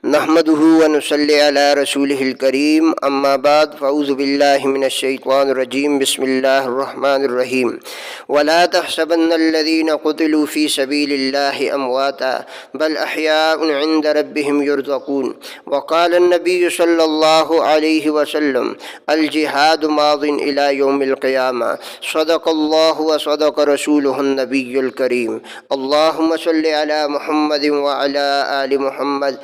نحمده ونصلي على رسوله الكريم اما بعد فاعوذ بالله من الشيطان الرجيم بسم الله الرحمن الرحيم ولا تحسبن الذين قتلوا في سبيل الله امواتا بل احياء عند ربهم يرزقون وقال النبي صلى الله عليه وسلم الجهاد ماض الى يوم القيامة صدق الله وصدق رسوله النبي الكريم اللهم صل على محمد وعلى آل محمد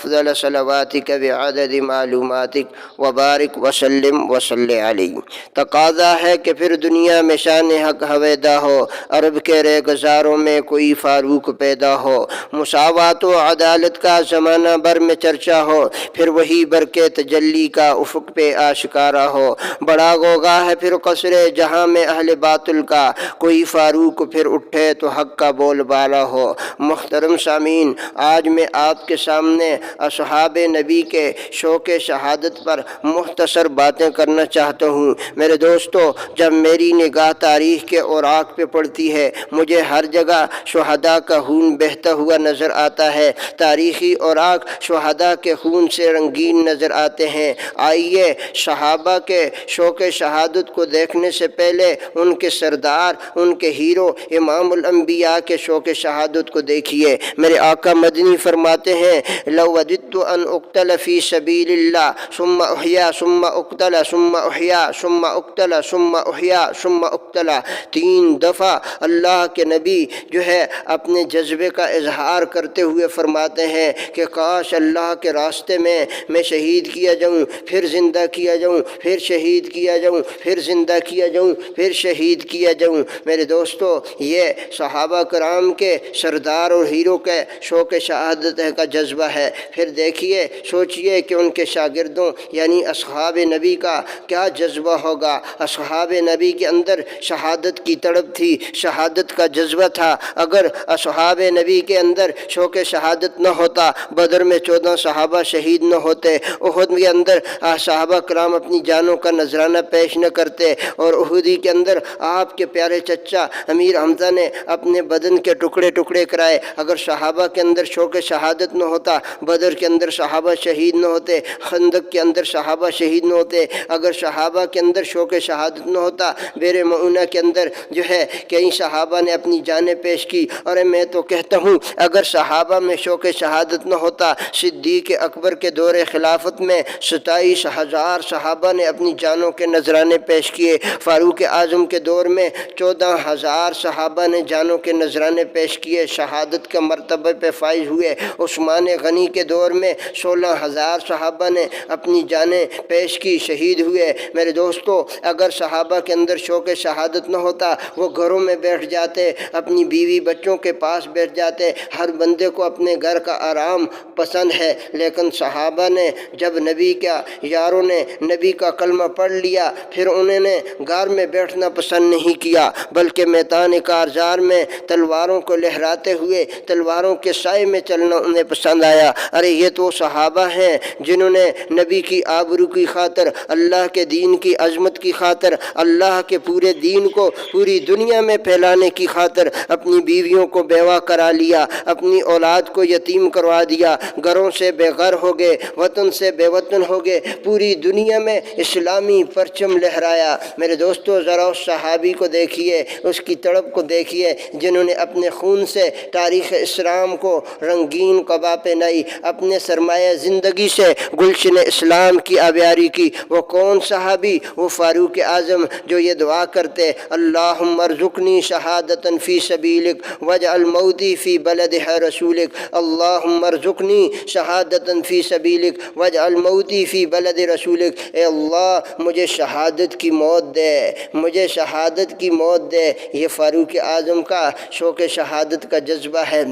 افضل صلواتک بعدد معلوماتک وبارک وسلم وصلی علیہ۔ تقاضا ہے کہ پھر دنیا میں شان حق ہویدا ہو، عرب کے ریگزاروں میں کوئی فاروق پیدا ہو، مساوات و عدالت کا زمانہ بھر میں چرچا ہو، پھر وہی برکے تجلی کا افق پہ آشکارا ہو۔ بڑا غوغا ہے پھر قصر جہاں میں اہل باطل کا، کوئی فاروق پھر اٹھے تو حق کا بول بالا ہو۔ محترم سامعین، آج میں آپ کے سامنے اصحاب نبی کے شوق شہادت پر مختصر باتیں کرنا چاہتا ہوں۔ میرے دوستو، جب میری نگاہ تاریخ کے اوراق پہ پڑتی ہے، مجھے ہر جگہ شہداء کا خون بہتا ہوا نظر آتا ہے۔ تاریخی اوراق شہداء کے خون سے رنگین نظر آتے ہیں۔ آئیے صحابہ کے شوق شہادت کو دیکھنے سے پہلے ان کے سردار، ان کے ہیرو امام الانبیاء کے شوق شہادت کو دیکھیے۔ میرے آقا مدنی فرماتے ہیں لو وددت ان اقتل فی سبیل اللہ ثم احیا ثم اقتل ثم احیا ثم اقتل ثم احیا ثم اقتل۔ 3 دفعہ اللہ کے نبی جو ہے اپنے جذبے کا اظہار کرتے ہوئے فرماتے ہیں کہ کاش اللہ کے راستے میں شہید کیا جاؤں، پھر زندہ کیا جاؤں، پھر شہید کیا جاؤں، پھر زندہ کیا جاؤں، پھر شہید کیا جاؤں۔ میرے دوستو، یہ صحابہ کرام کے سردار اور ہیرو کے شوق شہادت کا جذبہ ہے۔ پھر دیکھیے، سوچئے کہ ان کے شاگردوں یعنی اصحاب نبی کا کیا جذبہ ہوگا۔ اصحاب نبی کے اندر شہادت کی تڑپ تھی، شہادت کا جذبہ تھا۔ اگر اصحاب نبی کے اندر شوق شہادت نہ ہوتا، بدر میں 14 صحابہ شہید نہ ہوتے، احد کے اندر صحابہ کرام اپنی جانوں کا نذرانہ پیش نہ کرتے، اور احدی کے اندر آپ کے پیارے چچا امیر حمزہ نے اپنے بدن کے ٹکڑے ٹکڑے کرائے۔ اگر صحابہ کے اندر شوق شہادت نہ ہوتا، بدر کے اندر صحابہ شہید نہ ہوتے، خندق کے اندر صحابہ شہید نہ ہوتے۔ اگر صحابہ کے اندر شوق شہادت نہ ہوتا، بیر معونہ کے اندر جو ہے کئی صحابہ نے اپنی جانیں پیش کی۔ اور میں تو کہتا ہوں اگر صحابہ میں شوق شہادت نہ ہوتا، صدیق اکبر کے دور خلافت میں 27,000 صحابہ نے اپنی جانوں کے نذرانے پیش کیے۔ فاروق اعظم کے دور میں 14,000 صحابہ نے جانوں کے نذرانے پیش کیے، شہادت کا مرتبہ پہ فائز ہوئے۔ عثمان غنی کے دور میں 16,000 صحابہ نے اپنی جانیں پیش کی، شہید ہوئے۔ میرے دوستو، اگر صحابہ کے اندر شوق شہادت نہ ہوتا، وہ گھروں میں بیٹھ جاتے، اپنی بیوی بچوں کے پاس بیٹھ جاتے۔ ہر بندے کو اپنے گھر کا آرام پسند ہے، لیکن صحابہ نے جب نبی کا یاروں نے نبی کا کلمہ پڑھ لیا، پھر انہوں نے گھر میں بیٹھنا پسند نہیں کیا، بلکہ میدان کارزار میں تلواروں کو لہراتے ہوئے تلواروں کے سائے میں چلنا انہیں پسند آیا۔ ارے یہ تو صحابہ ہیں جنہوں نے نبی کی آبرو کی خاطر، اللہ کے دین کی عظمت کی خاطر، اللہ کے پورے دین کو پوری دنیا میں پھیلانے کی خاطر اپنی بیویوں کو بیوہ کرا لیا، اپنی اولاد کو یتیم کروا دیا، گھروں سے بے گھر ہو گئے، وطن سے بے وطن ہو گئے، پوری دنیا میں اسلامی پرچم لہرایا۔ میرے دوستو، ذرا اس صحابی کو دیکھیے، اس کی تڑپ کو دیکھیے، جنہوں نے اپنے خون سے تاریخ اسلام کو رنگین قبا پہنائی، اپنے سرمایہ زندگی سے گلشن اسلام کی آبیاری کی۔ وہ کون صحابی؟ وہ فاروق اعظم جو یہ دعا کرتے اللہم ارزقنی شہادتا فی سبیلک واجعل موتی فی بلد رسولک، اللہم ارزقنی شہادتا فی سبیلک واجعل موتی فی بلد رسولک۔ اے اللہ، مجھے شہادت کی موت دے، مجھے شہادت کی موت دے۔ یہ فاروق اعظم کا شوق شہادت کا جذبہ ہے۔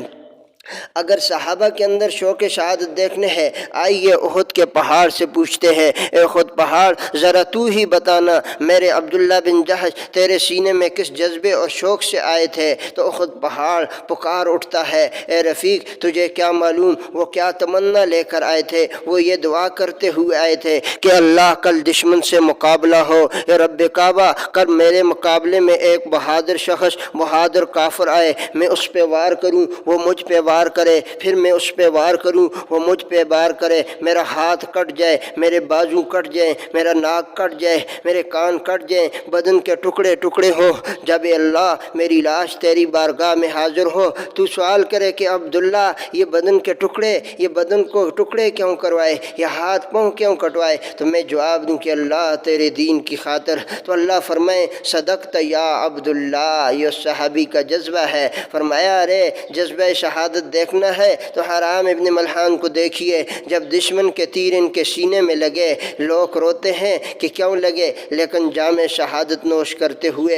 اگر صحابہ کے اندر شوق شہادت دیکھنے ہے، آئیے احد کے پہاڑ سے پوچھتے ہیں، اے احد پہاڑ، ذرا تو ہی بتانا میرے عبداللہ بن جحش تیرے سینے میں کس جذبے اور شوق سے آئے تھے؟ تو احد پہاڑ پکار اٹھتا ہے، اے رفیق، تجھے کیا معلوم وہ کیا تمنا لے کر آئے تھے؟ وہ یہ دعا کرتے ہوئے آئے تھے کہ اللہ کل دشمن سے مقابلہ ہو، اے رب کعبہ کل میرے مقابلے میں ایک بہادر شخص، بہادر کافر آئے، میں اس پہ وار کروں، وہ مجھ پہ وار وار کرے پھر میں اس پہ وار کروں، وہ مجھ پہ وار کرے، میرا ہاتھ کٹ جائے، میرے بازو کٹ جائیں، میرا ناک کٹ جائے، میرے کان کٹ جائیں، بدن کے ٹکڑے ٹکڑے ہو، جب اللہ میری لاش تیری بارگاہ میں حاضر ہو تو سوال کرے کہ عبداللہ یہ بدن کے ٹکڑے، یہ بدن کو ٹکڑے کیوں کروائے، یہ ہاتھ پاؤں کیوں کٹوائے، تو میں جواب دوں کہ اللہ تیرے دین کی خاطر۔ تو اللہ فرمائے صدقت یا عبداللہ، یہ صحابی کا جذبہ ہے۔ فرمایا ارے جذبہ شہادت دیکھنا ہے تو حرام ابن ملحان کو دیکھیے، جب دشمن کے تیر ان کے سینے میں لگے لوگ روتے ہیں کہ کیوں لگے، لیکن جام شہادت نوش کرتے ہوئے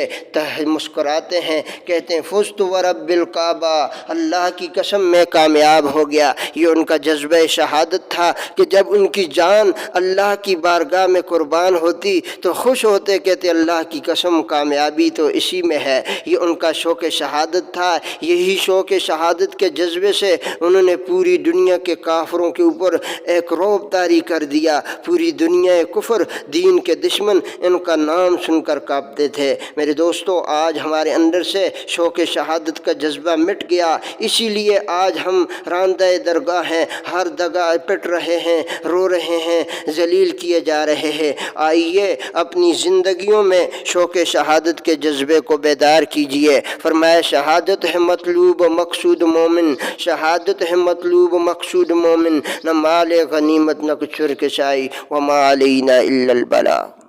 مسکراتے ہیں، کہتے ہیں فزت ورب الکعبہ، اللہ کی قسم میں کامیاب ہو گیا۔ یہ ان کا جذبہ شہادت تھا کہ جب ان کی جان اللہ کی بارگاہ میں قربان ہوتی تو خوش ہوتے، کہتے اللہ کی قسم کامیابی تو اسی میں ہے۔ یہ ان کا شوق شہادت تھا۔ یہی شوق شہادت کے جذبے سے انہوں نے پوری دنیا کے کافروں کے اوپر ایک رعب طاری کر دیا۔ پوری دنیا کفر، دین کے دشمن ان کا نام سن کر کانپتے تھے۔ میرے دوستو، آج ہمارے اندر سے شوق شہادت کا جذبہ مٹ گیا، اسی لیے آج ہم راندہ درگاہ ہیں، ہر جگہ پٹ رہے ہیں، رو رہے ہیں، ذلیل کیے جا رہے ہیں۔ آئیے اپنی زندگیوں میں شوق شہادت کے جذبے کو بیدار کیجیے۔ فرمایا شہادت ہے مطلوب و مقصود مومن، شہادت ہے مطلوب و مقصود مومن، نہ مال غنیمت نہ کچھ کشائی، وما علینا الا البلاغ۔